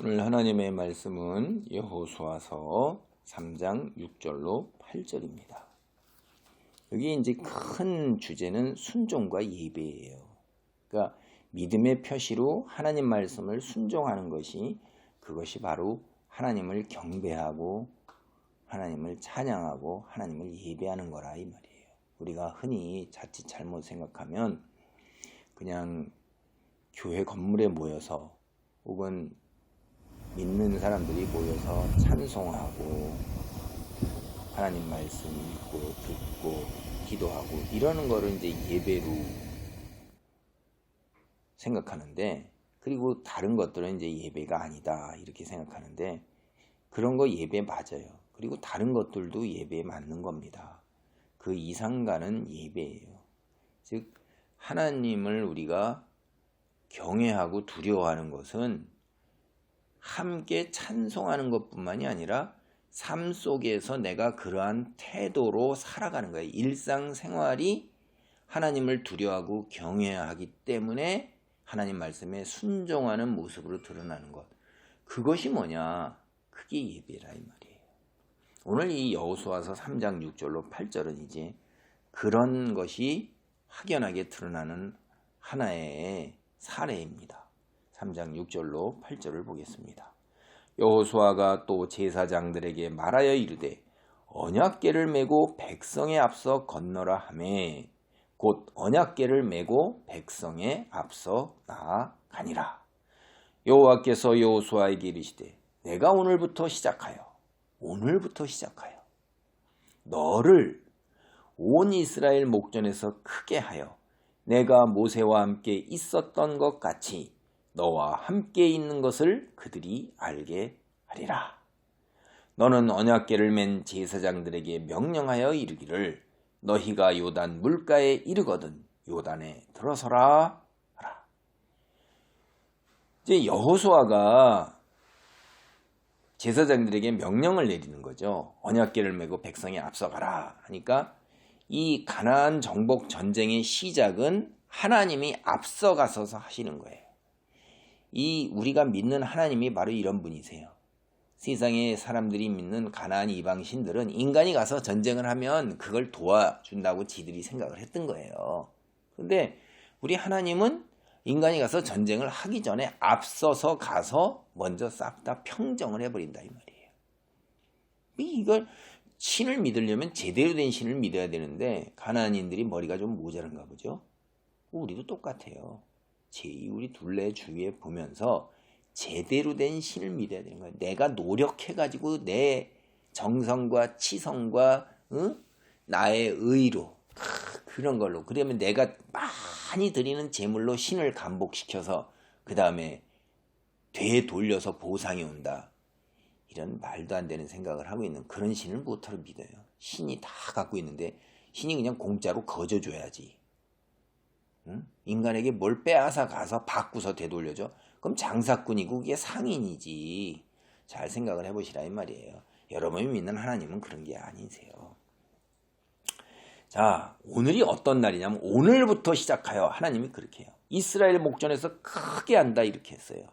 오늘 하나님의 말씀은 여호수아서 3장 6절로 8절입니다. 여기 이제 큰 주제는 순종과 예배예요. 그러니까 믿음의 표시로 하나님 말씀을 순종하는 그것이 바로 하나님을 경배하고 하나님을 찬양하고 하나님을 예배하는 거라 이 말이에요. 우리가 흔히 자칫 잘못 생각하면 그냥 교회 건물에 모여서 혹은 믿는 사람들이 모여서 찬송하고 하나님 말씀 읽고 듣고 기도하고 이러는 거를 이제 예배로 생각하는데, 그리고 다른 것들은 이제 예배가 아니다 이렇게 생각하는데, 그런 거 예배 맞아요. 그리고 다른 것들도 예배에 맞는 겁니다. 그 이상가는 예배예요. 즉 하나님을 우리가 경외하고 두려워하는 것은 함께 찬송하는 것뿐만이 아니라 삶 속에서 내가 그러한 태도로 살아가는 거예요. 일상생활이 하나님을 두려워하고 경외하기 때문에 하나님 말씀에 순종하는 모습으로 드러나는 것. 그것이 뭐냐? 그게 예배라 이 말이에요. 오늘 이 여호수아서 3장 6절로 8절은 이제 그런 것이 확연하게 드러나는 하나의 사례입니다. 3장 6절로 8절을 보겠습니다. 여호수아가 또 제사장들에게 말하여 이르되 언약궤를 메고 백성에 앞서 건너라 하매 곧 언약궤를 메고 백성에 앞서 나아가니라. 여호와께서 여호수아에게 이르시되 내가 오늘부터 시작하여 너를 온 이스라엘 목전에서 크게 하여 내가 모세와 함께 있었던 것 같이 너와 함께 있는 것을 그들이 알게 하리라. 너는 언약궤를 맨 제사장들에게 명령하여 이르기를 너희가 요단 물가에 이르거든 요단에 들어서라 하라. 이제 여호수아가 제사장들에게 명령을 내리는 거죠. 언약궤를 메고 백성에 앞서가라 하니까 이 가나안 정복 전쟁의 시작은 하나님이 앞서가서서 하시는 거예요. 우리가 믿는 하나님이 바로 이런 분이세요. 세상에 사람들이 믿는 가나안 이방신들은 인간이 가서 전쟁을 하면 그걸 도와준다고 지들이 생각을 했던 거예요. 그런데 우리 하나님은 인간이 가서 전쟁을 하기 전에 앞서서 가서 먼저 싹 다 평정을 해버린다 이 말이에요. 이걸 신을 믿으려면 제대로 된 신을 믿어야 되는데 가나안인들이 머리가 좀 모자란가 보죠. 우리도 똑같아요. 우리 둘레 주위에 보면서 제대로 된 신을 믿어야 되는 거예요. 내가 노력해가지고 내 정성과 치성과 나의 의로 그런 걸로, 그러면 내가 많이 드리는 제물로 신을 감복시켜서 그 다음에 되돌려서 보상이 온다. 이런 말도 안 되는 생각을 하고 있는 그런 신을 못하러 믿어요. 신이 다 갖고 있는데 신이 그냥 공짜로 거저줘야지. 인간에게 뭘 빼앗아 가서 바꾸서 되돌려줘? 그럼 장사꾼이고 그게 상인이지. 잘 생각을 해보시라 이 말이에요. 여러분이 믿는 하나님은 그런 게 아니세요. 자, 오늘이 어떤 날이냐면 오늘부터 시작하여 하나님이 그렇게 해요. 이스라엘 목전에서 크게 한다 이렇게 했어요.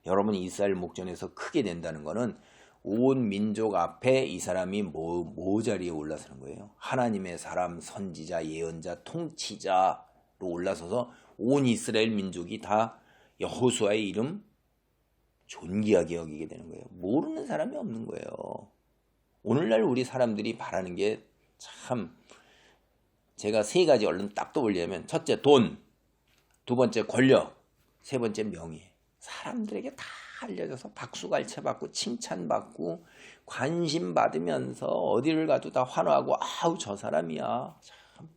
여러분이 이스라엘 목전에서 크게 된다는 거는 온 민족 앞에 이 사람이 뭐 자리에 올라서는 거예요. 하나님의 사람, 선지자, 예언자, 통치자 올라서서 온 이스라엘 민족이 다 여호수아의 이름 존귀하게 여기게 되는 거예요. 모르는 사람이 없는 거예요. 오늘날 우리 사람들이 바라는 게 참, 제가 세 가지 얼른 딱 떠올리면, 첫째 돈, 두 번째 권력, 세 번째 명예. 사람들에게 다 알려져서 박수갈채 받고 칭찬받고 관심 받으면서 어디를 가도 다 환호하고 아우 저 사람이야. 참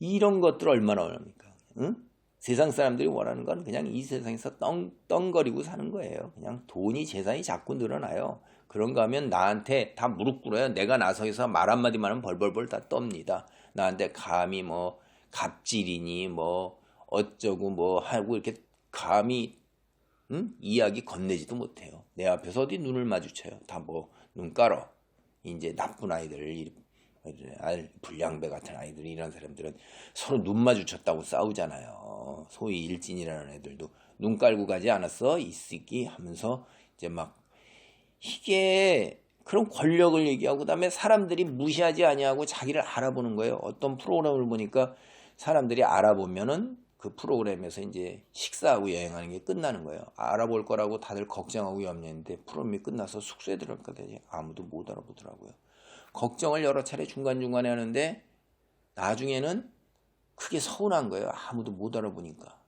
이런 것들 얼마나 원합니까? 응? 세상 사람들이 원하는 건 그냥 이 세상에서 떵거리고 사는 거예요. 그냥 돈이 재산이 자꾸 늘어나요. 그런가 하면 나한테 다 무릎 꿇어요. 내가 나서서 말 한마디만 하면 벌벌벌 다 떱니다. 나한테 감히 뭐 갑질이니 뭐 어쩌고 뭐 하고 이렇게 감히 이야기 건네지도 못해요. 내 앞에서 어디 눈을 마주쳐요. 다 뭐 눈 깔어. 이제 나쁜 아이들, 불량배 같은 아이들이, 이런 사람들은 서로 눈 마주쳤다고 싸우잖아요. 거예요. 소위 일진이라는 애들도 눈 깔고 가지 않았어? 이 새끼 하면서 이제 막 이게 그런 권력을 얘기하고 그다음에 사람들이 무시하지 아니하고 자기를 알아보는 거예요. 어떤 프로그램을 보니까 사람들이 알아보면은 그 프로그램에서 이제 식사하고 여행하는 게 끝나는 거예요. 알아볼 거라고 다들 걱정하고 염려했는데 프로그램이 끝나서 숙소에 들어갔더니 아무도 못 알아보더라고요. 걱정을 여러 차례 중간중간에 하는데 나중에는 크게 서운한 거예요. 아무도 못 알아보니까.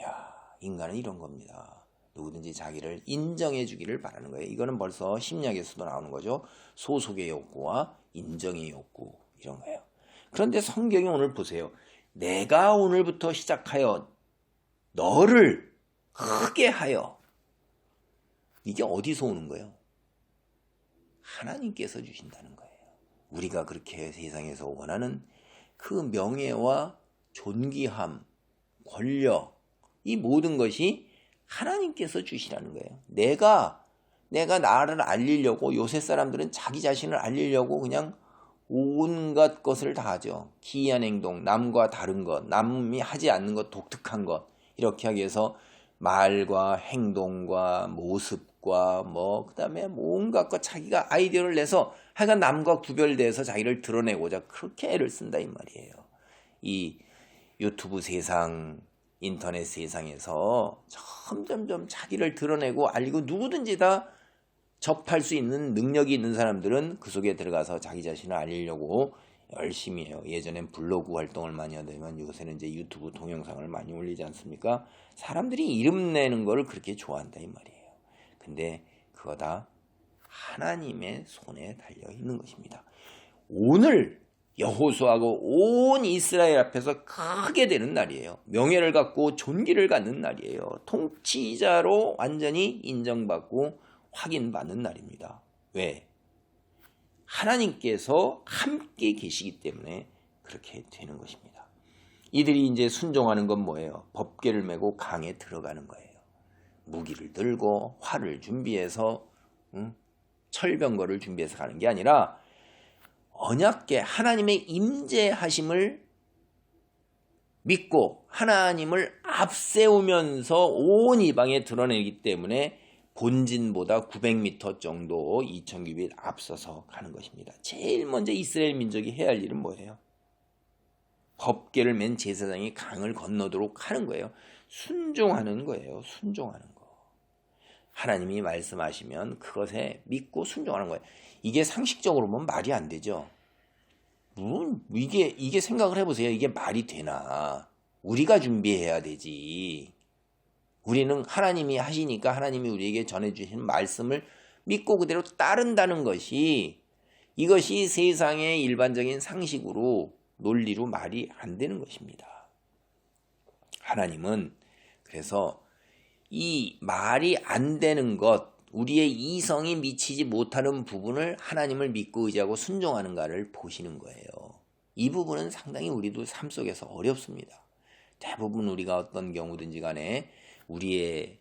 야, 인간은 이런 겁니다. 누구든지 자기를 인정해 주기를 바라는 거예요. 이거는 벌써 심리학에서도 나오는 거죠. 소속의 욕구와 인정의 욕구 이런 거예요. 그런데 성경이 오늘 보세요. 내가 오늘부터 시작하여 너를 크게 하여. 이게 어디서 오는 거예요? 하나님께서 주신다는 거예요. 우리가 그렇게 세상에서 원하는 그 명예와 존귀함, 권력, 이 모든 것이 하나님께서 주시라는 거예요. 내가 나를 알리려고 요새 사람들은 자기 자신을 알리려고 그냥 온갖 것을 다 하죠. 기이한 행동, 남과 다른 것, 남이 하지 않는 것, 독특한 것 이렇게 하기 위해서 말과 행동과 모습과 그다음에 온갖 것 자기가 아이디어를 내서 하여간 남과 구별돼서 자기를 드러내고자 그렇게 애를 쓴다 이 말이에요. 이 유튜브 세상, 인터넷 세상에서 점점점 자기를 드러내고 알리고 누구든지 다 접할 수 있는 능력이 있는 사람들은 그 속에 들어가서 자기 자신을 알리려고 열심히 해요. 예전엔 블로그 활동을 많이 하더니만 요새는 이제 유튜브 동영상을 많이 올리지 않습니까? 사람들이 이름 내는 거를 그렇게 좋아한다 이 말이에요. 근데 그거 다 하나님의 손에 달려 있는 것입니다. 오늘 여호수아하고 온 이스라엘 앞에서 크게 되는 날이에요. 명예를 갖고 존귀를 갖는 날이에요. 통치자로 완전히 인정받고 확인받는 날입니다. 왜? 하나님께서 함께 계시기 때문에 그렇게 되는 것입니다. 이들이 이제 순종하는 건 뭐예요? 법궤를 메고 강에 들어가는 거예요. 무기를 들고 활을 준비해서 철병거를 준비해서 가는 게 아니라 언약궤 하나님의 임재하심을 믿고 하나님을 앞세우면서 온 이방에 드러내기 때문에 본진보다 900m 정도 2000규빗 앞서서 가는 것입니다. 제일 먼저 이스라엘 민족이 해야 할 일은 뭐예요? 법궤를 맨 제사장이 강을 건너도록 하는 거예요. 순종하는 거예요. 순종하는 거. 하나님이 말씀하시면 그것에 믿고 순종하는 거예요. 이게 상식적으로 보면 말이 안 되죠. 이게 생각을 해보세요. 이게 말이 되나? 우리가 준비해야 되지. 우리는 하나님이 하시니까 하나님이 우리에게 전해주신 말씀을 믿고 그대로 따른다는 것이 이것이 세상의 일반적인 상식으로 논리로 말이 안 되는 것입니다. 하나님은 그래서 이 말이 안 되는 것, 우리의 이성이 미치지 못하는 부분을 하나님을 믿고 의지하고 순종하는가를 보시는 거예요. 이 부분은 상당히 우리도 삶 속에서 어렵습니다. 대부분 우리가 어떤 경우든지 간에 우리의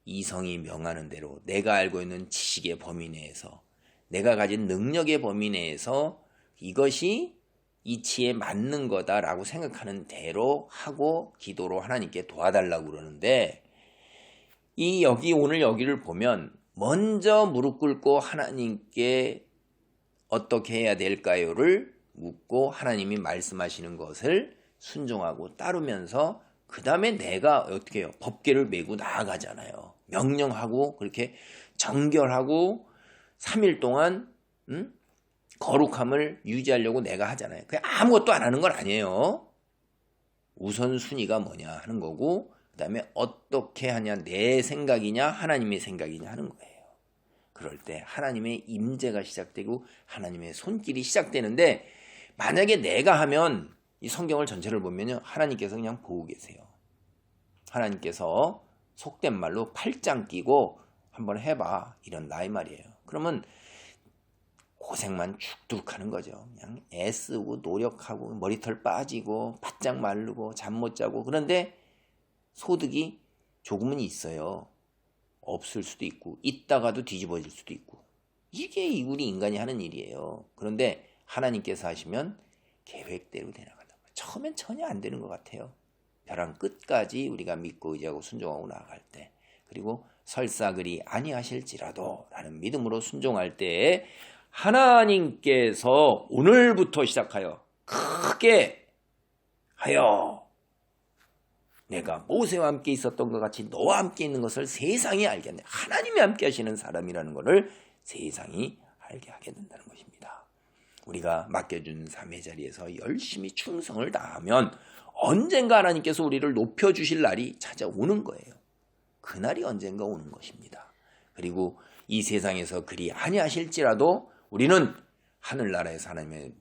이성이 명하는 대로 내가 알고 있는 지식의 범위 내에서 내가 가진 능력의 범위 내에서 이것이 이치에 맞는 거다라고 생각하는 대로 하고 기도로 하나님께 도와달라고 그러는데 오늘 여기를 보면 먼저 무릎 꿇고 하나님께 어떻게 해야 될까요를 묻고 하나님이 말씀하시는 것을 순종하고 따르면서 그 다음에 내가 어떻게 해요? 법궤를 메고 나아가잖아요. 명령하고 그렇게 정결하고 3일 동안 거룩함을 유지하려고 내가 하잖아요. 그냥 아무것도 안 하는 건 아니에요. 우선순위가 뭐냐 하는 거고 그 다음에 어떻게 하냐 내 생각이냐 하나님의 생각이냐 하는 거예요. 그럴 때 하나님의 임재가 시작되고 하나님의 손길이 시작되는데 만약에 내가 하면 이 성경을 전체를 보면요. 하나님께서 그냥 보고 계세요. 하나님께서 속된 말로 팔짱 끼고 한번 해봐 이런다 이 말이에요. 그러면 고생만 죽도록 하는 거죠. 그냥 애쓰고 노력하고 머리털 빠지고 바짝 마르고 잠 못 자고 그런데 소득이 조금은 있어요. 없을 수도 있고 있다가도 뒤집어질 수도 있고 이게 우리 인간이 하는 일이에요. 그런데 하나님께서 하시면 계획대로 되나간다. 처음엔 전혀 안 되는 것 같아요. 벼랑 끝까지 우리가 믿고 의지하고 순종하고 나아갈 때, 그리고 설사 그리 아니하실지라도 라는 믿음으로 순종할 때에 하나님께서 오늘부터 시작하여 크게 하여 내가 모세와 함께 있었던 것 같이 너와 함께 있는 것을 세상이 알겠네. 하나님이 함께 하시는 사람이라는 것을 세상이 알게 하게 된다는 것입니다. 우리가 맡겨준 삶의 자리에서 열심히 충성을 다하면 언젠가 하나님께서 우리를 높여주실 날이 찾아오는 거예요. 그날이 언젠가 오는 것입니다. 그리고 이 세상에서 그리 아니하실지라도 우리는 하늘나라에서 하나님의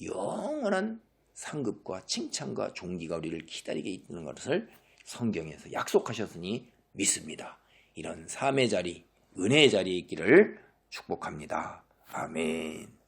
영원한 상급과 칭찬과 존귀가 우리를 기다리게 있는 것을 성경에서 약속하셨으니 믿습니다. 이런 삶의 자리, 은혜의 자리에 있기를 축복합니다. 아멘.